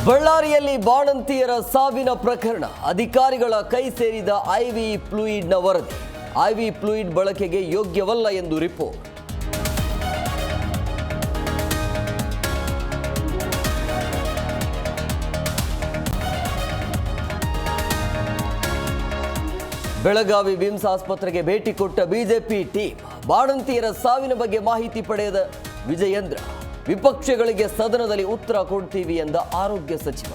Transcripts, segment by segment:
ಬಳ್ಳಾರಿಯಲ್ಲಿ ಬಾಣಂತಿಯರ ಸಾವಿನ ಪ್ರಕರಣ ಅಧಿಕಾರಿಗಳ ಕೈ ಸೇರಿದ ಐವಿ ಫ್ಲೂಯಿಡ್ನ ವರದಿ. ಐವಿ ಫ್ಲೂಯಿಡ್ ಬಳಕೆಗೆ ಯೋಗ್ಯವಲ್ಲ ಎಂದು ರಿಪೋರ್ಟ್. ಬೆಳಗಾವಿ ವಿಮ್ಸ್ ಆಸ್ಪತ್ರೆಗೆ ಭೇಟಿ ಕೊಟ್ಟ ಬಿಜೆಪಿ ಟೀಮ್. ಬಾಣಂತಿಯರ ಸಾವಿನ ಬಗ್ಗೆ ಮಾಹಿತಿ ಪಡೆದ ವಿಜಯೇಂದ್ರ ವಿಪಕ್ಷಗಳಿಗೆ ಸದನದಲ್ಲಿ ಉತ್ತರ ಕೊಡ್ತೀವಿ ಎಂದ ಆರೋಗ್ಯ ಸಚಿವ.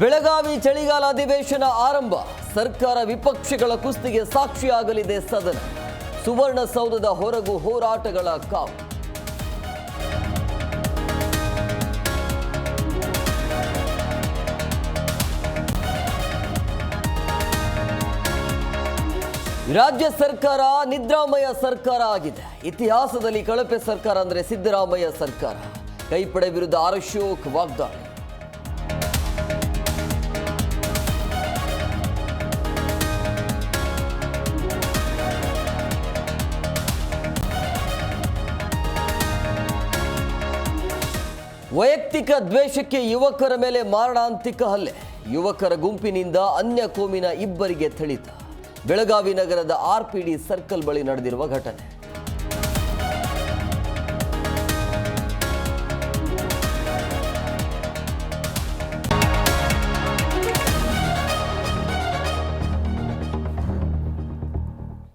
ಬೆಳಗಾವಿ ಚಳಿಗಾಲ ಅಧಿವೇಶನ ಆರಂಭ. ಸರ್ಕಾರ ವಿಪಕ್ಷಗಳ ಕುಸ್ತಿಗೆ ಸಾಕ್ಷಿಯಾಗಲಿದೆ ಸದನ. ಸುವರ್ಣಸೌಧದ ಹೊರಗು ಹೋರಾಟಗಳ ಕಾವು. ರಾಜ್ಯ ಸರ್ಕಾರ ನಿದ್ರಾಮಯ ಸರ್ಕಾರ ಆಗಿದೆ. ಇತಿಹಾಸದಲ್ಲಿ ಕಳಪೆ ಸರ್ಕಾರ ಅಂದರೆ ಸಿದ್ದರಾಮಯ್ಯ ಸರ್ಕಾರ. ಕೈಪಡೆ ವಿರುದ್ಧ ಅಶೋಕ್ ವಾಗ್ದಾಳಿ. ವೈಯಕ್ತಿಕ ದ್ವೇಷಕ್ಕೆ ಯುವಕರ ಮೇಲೆ ಮಾರಣಾಂತಿಕ ಹಲ್ಲೆ. ಯುವಕರ ಗುಂಪಿನಿಂದ ಅನ್ಯ ಕೋಮಿನ ಇಬ್ಬರಿಗೆ ಥಳಿತ. ಬೆಳಗಾವಿ ನಗರದ ಆರ್ಪಿಡಿ ಸರ್ಕಲ್ ಬಳಿ ನಡೆದಿರುವ ಘಟನೆ.